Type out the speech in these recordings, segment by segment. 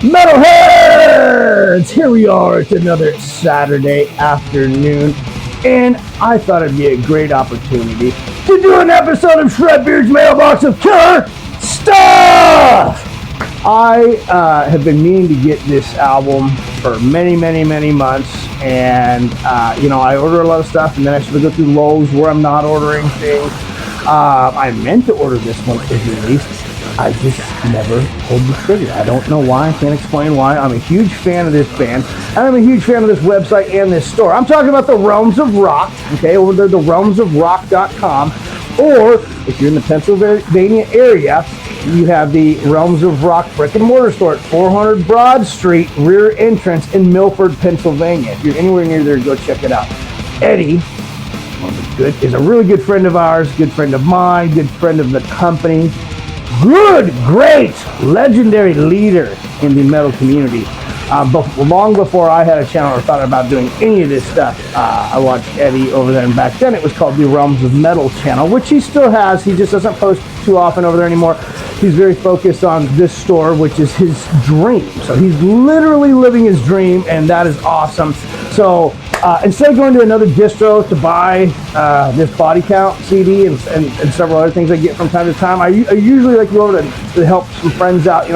Metalheads! Here we are. It's another Saturday afternoon, and I thought it'd be a great opportunity to do an episode of Shredbeard's Mailbox of Killer Stuff! I have been meaning to get this album for many months, and I order a lot of stuff, and then I sort of go through lulls where I'm not ordering things. I meant to order this one to be released. I just never pulled the trigger. I don't know why. I can't explain why. I'm a huge fan of this band, and I'm a huge fan of this website and this store. I'm talking about the Realms of Rock, okay, over there, the realmsofrock.com, or if you're in the Pennsylvania area, you have the Realms of Rock brick and mortar store at 400 Broad Street, rear entrance in Milford, Pennsylvania. If you're anywhere near there, go check it out. Eddie is a really good friend of ours, good friend of mine, good friend of the company. Good, great, legendary leader in the metal community. But long before I had a channel or thought about doing any of this stuff, I watched Eddie over there, and back then it was called the Realms of Metal channel, which he still has. He just doesn't post too often over there anymore. He's very focused on this store, which is his dream. So he's literally living his dream, and that is awesome. So instead of going to another distro to buy this Body Count CD and several other things I get from time to time, I usually like to go over to help some friends out,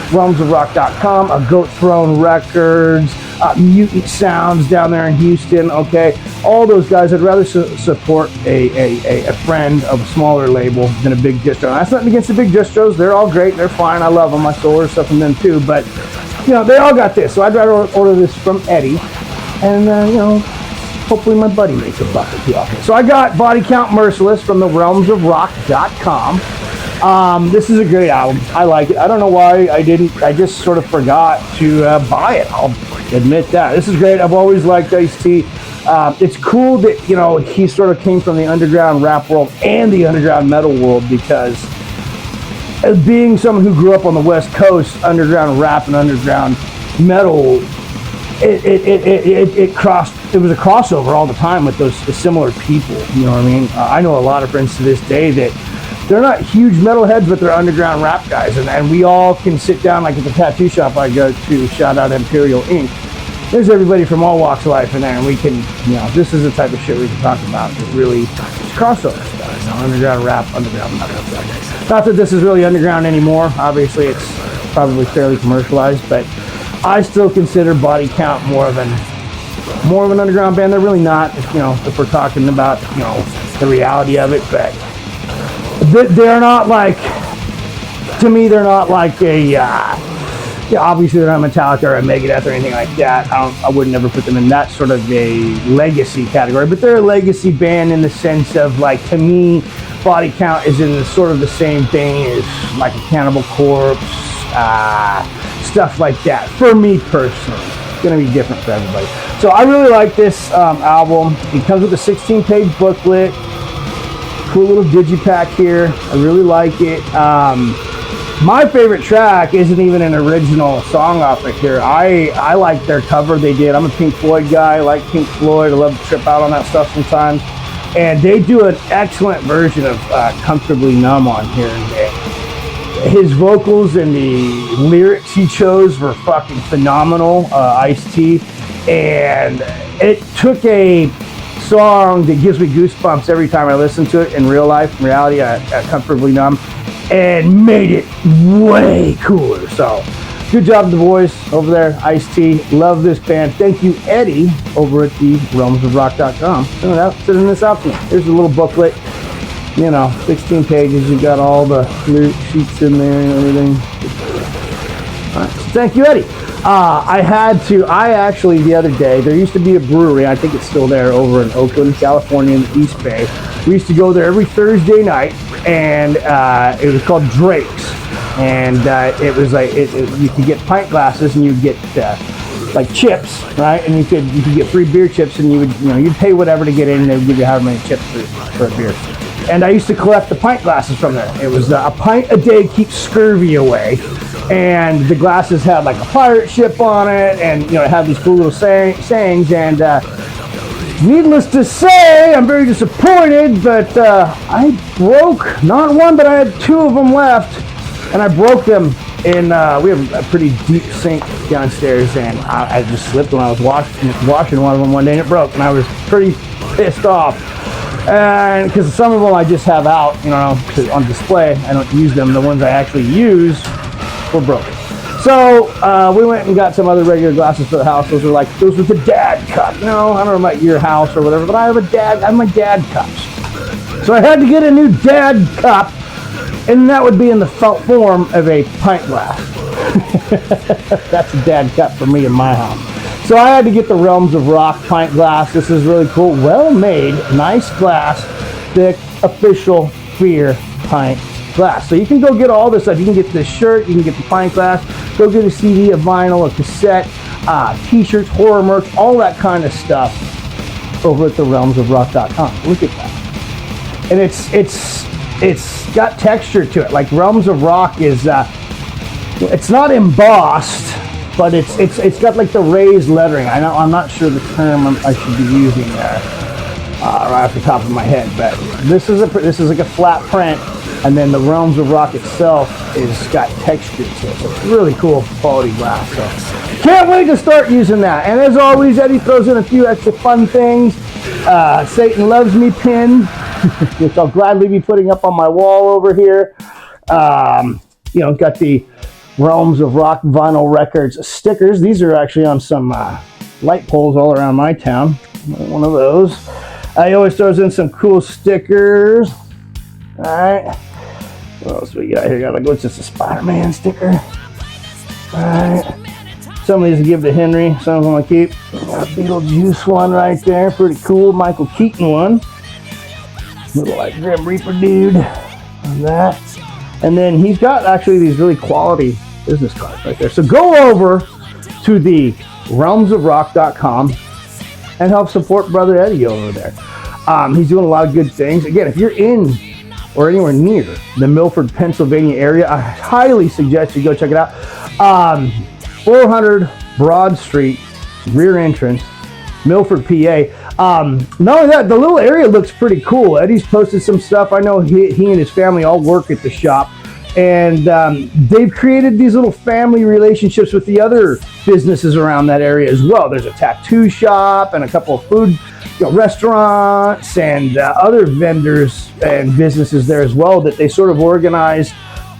realmsofrock.com, A Goat Throne Records, Mutant Sounds down there in Houston, okay? All those guys, I'd rather support a friend of a smaller label than a big distro. And that's nothing against the big distros. They're all great. They're fine. I love them. I still order stuff from them too. But, they all got this. So I'd rather order this from Eddie. And, hopefully my buddy makes a buck or two off it. So I got Body Count Merciless from the realmsofrock.com. This is a great album. I like it. I don't know why I didn't. I just sort of forgot to buy it. I'll admit that. This is great. I've always liked Ice-T. It's cool that, he sort of came from the underground rap world and the underground metal world, because as being someone who grew up on the West Coast, underground rap and underground metal, it was a crossover all the time with those similar people. You know what I mean? I know a lot of friends to this day that they're not huge metalheads, but they're underground rap guys, and we all can sit down, like at the tattoo shop I go to, shout out Imperial Ink. There's everybody from all walks of life in there, and we can, this is the type of shit we can talk about. It's really crossover stuff, underground rap, underground metal stuff. Not that this is really underground anymore. Obviously, it's probably fairly commercialized, but I still consider Body Count more of an underground band. They're really not, if we're talking about, the reality of it, but they're not like, to me, they're not like a, obviously they're not Metallica or a Megadeth or anything like that. I would never put them in that sort of a legacy category, but they're a legacy band in the sense of, like, to me, Body Count is in the sort of the same vein as like a Cannibal Corpse, stuff like that. For me personally, it's going to be different for everybody. So I really like this album. It comes with a 16-page booklet, cool little digipack here. I really like it. My favorite track isn't even an original song off of here. I like their cover they did. I'm a Pink Floyd guy. I like Pink Floyd. I love to trip out on that stuff sometimes. And they do an excellent version of Comfortably Numb on here. His vocals and the lyrics he chose were fucking phenomenal, Ice-T. And it took a song that gives me goosebumps every time I listen to it in real life, in reality, Comfortably Numb, and made it way cooler. So, good job to the boys over there, Ice-T. Love this band. Thank you, Eddie, over at the realmsofrock.com. Sending this out to me. Here's a little booklet. 16 pages. You've got all the lyric sheets in there and everything. All right, so thank you, Eddie. I actually, the other day, there used to be a brewery, I think it's still there, over in Oakland, California, in the East Bay. We used to go there every Thursday night, and it was called Drake's. And it was like, you could get pint glasses, and you'd get like chips, right? And you could get free beer chips, and you'd pay whatever to get in, and they would give you however many chips for a beer. And I used to collect the pint glasses from there. It was a pint a day keeps scurvy away. And the glasses had like a pirate ship on it, and it had these cool little sayings. And needless to say, I'm very disappointed, but I broke not one, but I had two of them left, and I broke them And we have a pretty deep sink downstairs, and I just slipped when I was washing one of them one day, and it broke, and I was pretty pissed off. And because some of them I just have out, you know, on display, I don't use them. The ones I actually use were broken. So we went and got some other regular glasses for the house. Those were the dad cup. You know, I don't know about your house or whatever, but I have my dad cups. So I had to get a new dad cup, and that would be in the form of a pint glass. That's a dad cup for me in my house. So I had to get the Realms of Rock pint glass. This is really cool, well made, nice glass, thick, official beer pint glass. So you can go get all this stuff. You can get this shirt, you can get the pint glass, go get a CD, a vinyl, a cassette, t-shirts, horror merch, all that kind of stuff over at therealmsofrock.com. Look at that. And it's got texture to it. Like Realms of Rock is, it's not embossed, but it's got like the raised lettering. I'm not sure the term I should be using there right off the top of my head, but this is like a flat print, and then the Realms of Rock itself is got texture to it. So it's really cool quality glass. So can't wait to start using that. And as always, Eddie throws in a few extra fun things. Satan Loves Me pin, which I'll gladly be putting up on my wall over here. You know, got the Realms of Rock vinyl records stickers. These are actually on some light poles all around my town. One of those. He always throws in some cool stickers. All right. What else we got here? Got like, what's this? A Spider-Man sticker. All right. Some of these I give to Henry. Some of them I keep. Got a Beetlejuice one right there. Pretty cool. Michael Keaton one. Little like Grim Reaper dude on that. And then he's got actually these really quality business cards right there. So go over to the realmsofrock.com and help support Brother Eddie over there. He's doing a lot of good things. Again, if you're in or anywhere near the Milford, Pennsylvania area, I highly suggest you go check it out. 400 Broad Street, rear entrance, Milford, PA. Not only that, the little area looks pretty cool. Eddie's posted some stuff. I know he and his family all work at the shop, and they've created these little family relationships with the other businesses around that area as well. There's a tattoo shop and a couple of food restaurants and other vendors and businesses there as well that they sort of organize,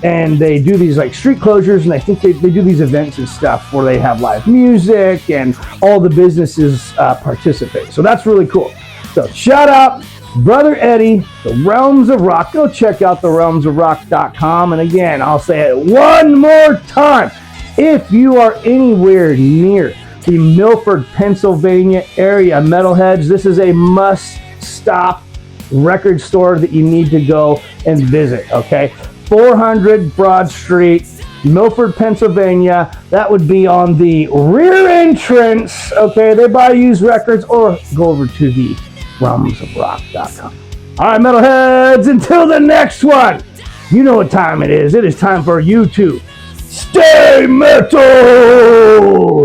and they do these like street closures, and I think they do these events and stuff where they have live music and all the businesses participate. So that's really cool. So shout out Brother Eddie, the Realms of Rock. Go check out the realmsofrock.com. And again, I'll say it one more time. If you are anywhere near the Milford, Pennsylvania area, metalheads, this is a must-stop record store that you need to go and visit, okay? 400 Broad Street, Milford, Pennsylvania. That would be on the rear entrance, okay? They buy used records, or go over to the realmsofrock.com. All right, metalheads, until the next one, you know what time it is. It is time for you to stay metal!